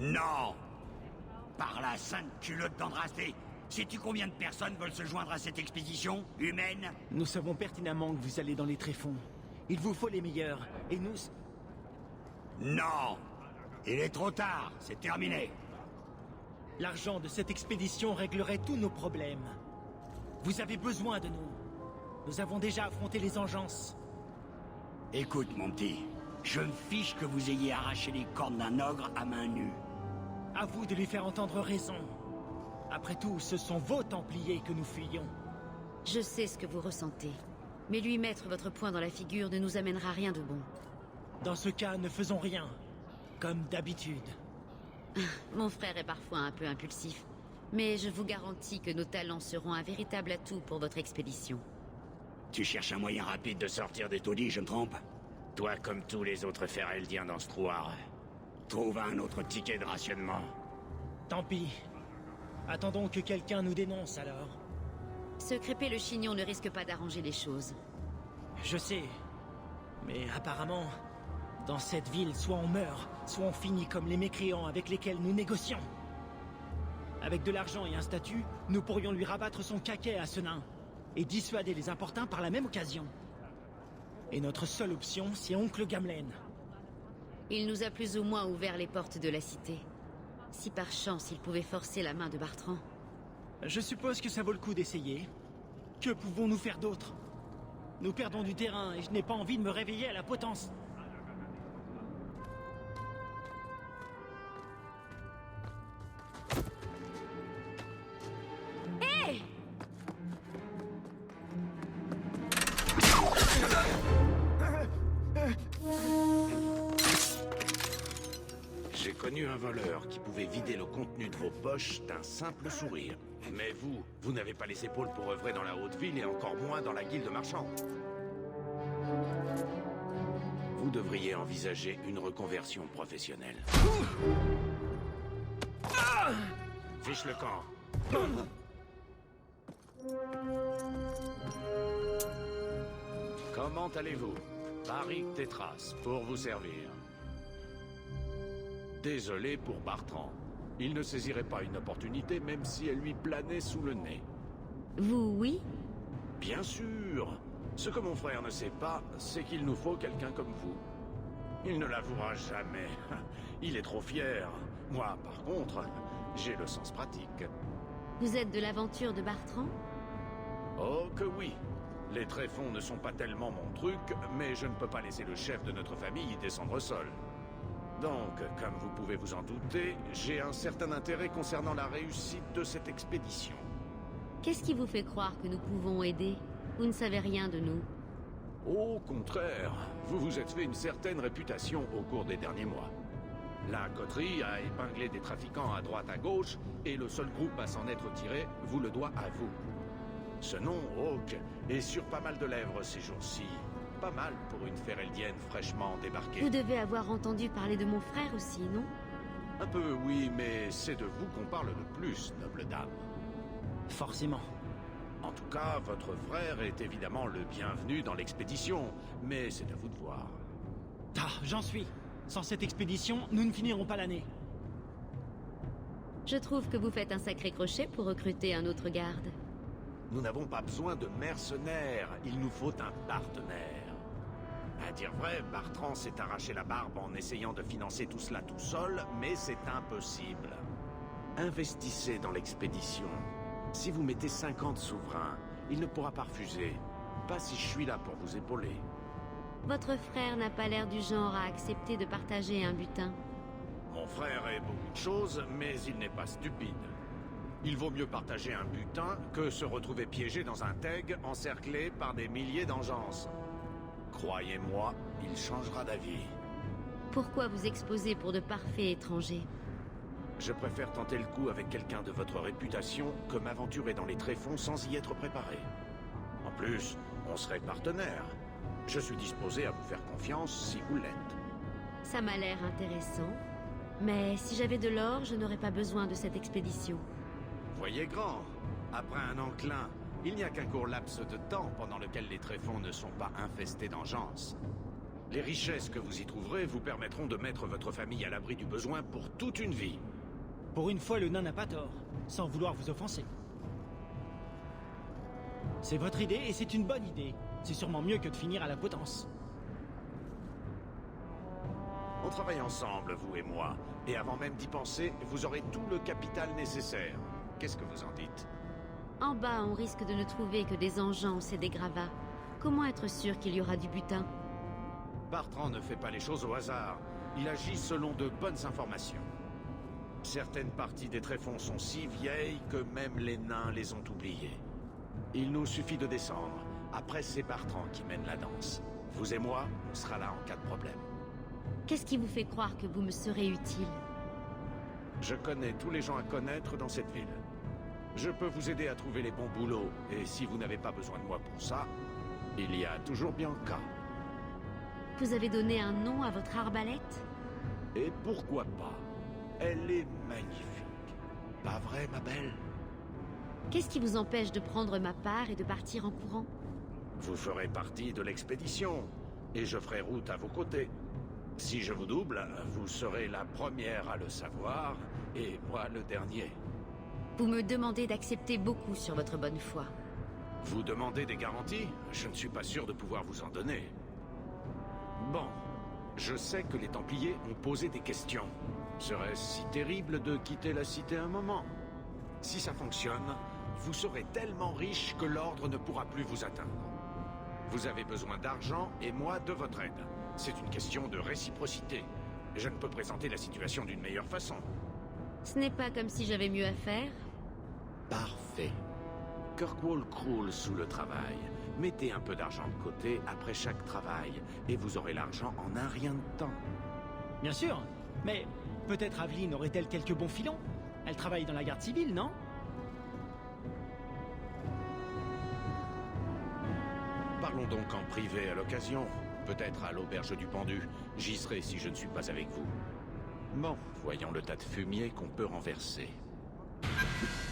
Non! Par la sainte culotte d'Andrasté, sais-tu combien de personnes veulent se joindre à cette expédition humaine? Nous savons pertinemment que vous allez dans les tréfonds. Il vous faut les meilleurs, et nous... Non! Il est trop tard, c'est terminé. L'argent de cette expédition réglerait tous nos problèmes. Vous avez besoin de nous. Nous avons déjà affronté les engences. Écoute, mon petit, je me fiche que vous ayez arraché les cornes d'un ogre à main nue. À vous de lui faire entendre raison. Après tout, ce sont vos Templiers que nous fuyons. Je sais ce que vous ressentez. Mais lui mettre votre poing dans la figure ne nous amènera rien de bon. Dans ce cas, ne faisons rien. Comme d'habitude. Mon frère est parfois un peu impulsif. Mais je vous garantis que nos talents seront un véritable atout pour votre expédition. Tu cherches un moyen rapide de sortir des taudis, je me trompe? Toi, comme tous les autres Fereldiens dans ce trou-noir, trouve un autre ticket de rationnement. Tant pis. Attendons que quelqu'un nous dénonce alors. Ce crêper le chignon ne risque pas d'arranger les choses. Je sais. Mais apparemment, dans cette ville, soit on meurt, soit on finit comme les mécréants avec lesquels nous négocions. Avec de l'argent et un statut, nous pourrions lui rabattre son caquet à ce nain. Et dissuader les importuns par la même occasion. Et notre seule option, c'est Oncle Gamlen. Il nous a plus ou moins ouvert les portes de la cité. Si par chance il pouvait forcer la main de Bartrand... Je suppose que ça vaut le coup d'essayer. Que pouvons-nous faire d'autre? Nous perdons du terrain et je n'ai pas envie de me réveiller à la potence. Hé! J'ai connu un voleur qui pouvait vider le contenu de vos poches d'un simple sourire. Mais vous n'avez pas les épaules pour œuvrer dans la haute ville et encore moins dans la guilde marchande. Vous devriez envisager une reconversion professionnelle. Fiche le camp. Comment allez-vous? Barik Tétras, pour vous servir. Désolé pour Bartrand. Il ne saisirait pas une opportunité même si elle lui planait sous le nez. Vous, oui? Bien sûr. Ce que mon frère ne sait pas, c'est qu'il nous faut quelqu'un comme vous. Il ne l'avouera jamais. Il est trop fier. Moi, par contre, j'ai le sens pratique. Vous êtes de l'aventure de Bartrand? Oh que oui. Les tréfonds ne sont pas tellement mon truc, mais je ne peux pas laisser le chef de notre famille descendre seul. Donc, comme vous pouvez vous en douter, j'ai un certain intérêt concernant la réussite de cette expédition. Qu'est-ce qui vous fait croire que nous pouvons aider? Vous ne savez rien de nous. Au contraire, vous vous êtes fait une certaine réputation au cours des derniers mois. La coterie a épinglé des trafiquants à droite à gauche, et le seul groupe à s'en être tiré vous le doit à vous. Ce nom, Hawk, est sur pas mal de lèvres ces jours-ci. Pas mal pour une Fereldienne fraîchement débarquée. Vous devez avoir entendu parler de mon frère aussi, non? Un peu, oui, mais c'est de vous qu'on parle le plus, noble dame. Forcément. En tout cas, votre frère est évidemment le bienvenu dans l'expédition, mais c'est à vous de voir. Ah, j'en suis. Sans cette expédition, nous ne finirons pas l'année. Je trouve que vous faites un sacré crochet pour recruter un autre garde. Nous n'avons pas besoin de mercenaires, il nous faut un partenaire. À dire vrai, Bartrand s'est arraché la barbe en essayant de financer tout cela tout seul, mais c'est impossible. Investissez dans l'expédition. Si vous mettez 50 souverains, il ne pourra pas refuser. Pas si je suis là pour vous épauler. Votre frère n'a pas l'air du genre à accepter de partager un butin. Mon frère est beaucoup de choses, mais il n'est pas stupide. Il vaut mieux partager un butin que se retrouver piégé dans un teg encerclé par des milliers d'engences. Croyez-moi, il changera d'avis. Pourquoi vous exposer pour de parfaits étrangers? Je préfère tenter le coup avec quelqu'un de votre réputation que m'aventurer dans les tréfonds sans y être préparé. En plus, on serait partenaires. Je suis disposé à vous faire confiance si vous l'êtes. Ça m'a l'air intéressant. Mais si j'avais de l'or, je n'aurais pas besoin de cette expédition. Voyez grand, après un enclin, il n'y a qu'un court laps de temps pendant lequel les tréfonds ne sont pas infestés d'engeance. Les richesses que vous y trouverez vous permettront de mettre votre famille à l'abri du besoin pour toute une vie. Pour une fois, le nain n'a pas tort, sans vouloir vous offenser. C'est votre idée et c'est une bonne idée. C'est sûrement mieux que de finir à la potence. On travaille ensemble, vous et moi. Et avant même d'y penser, vous aurez tout le capital nécessaire. Qu'est-ce que vous en dites? En bas, on risque de ne trouver que des engeances et des gravats. Comment être sûr qu'il y aura du butin? Bartrand ne fait pas les choses au hasard. Il agit selon de bonnes informations. Certaines parties des tréfonds sont si vieilles que même les nains les ont oubliées. Il nous suffit de descendre. Après, c'est Bartrand qui mène la danse. Vous et moi, on sera là en cas de problème. Qu'est-ce qui vous fait croire que vous me serez utile? Je connais tous les gens à connaître dans cette ville. Je peux vous aider à trouver les bons boulots. Et si vous n'avez pas besoin de moi pour ça, il y a toujours Bianca. Vous avez donné un nom à votre arbalète? Et pourquoi pas? Elle est magnifique. Pas vrai, ma belle? Qu'est-ce qui vous empêche de prendre ma part et de partir en courant? Vous ferez partie de l'expédition, et je ferai route à vos côtés. Si je vous double, vous serez la première à le savoir, et moi le dernier. Vous me demandez d'accepter beaucoup sur votre bonne foi. Vous demandez des garanties? Je ne suis pas sûr de pouvoir vous en donner. Bon, je sais que les Templiers ont posé des questions. Serait-ce si terrible de quitter la cité un moment? Si ça fonctionne, vous serez tellement riche que l'ordre ne pourra plus vous atteindre. Vous avez besoin d'argent et moi de votre aide. C'est une question de réciprocité. Je ne peux présenter la situation d'une meilleure façon. Ce n'est pas comme si j'avais mieux à faire. Parfait. Kirkwall croule sous le travail. Mettez un peu d'argent de côté après chaque travail, et vous aurez l'argent en un rien de temps. Bien sûr, mais peut-être Aveline aurait-elle quelques bons filons? Elle travaille dans la garde civile, non? Parlons donc en privé à l'occasion. Peut-être à l'auberge du pendu. J'y serai si je ne suis pas avec vous. Bon, voyons le tas de fumier qu'on peut renverser.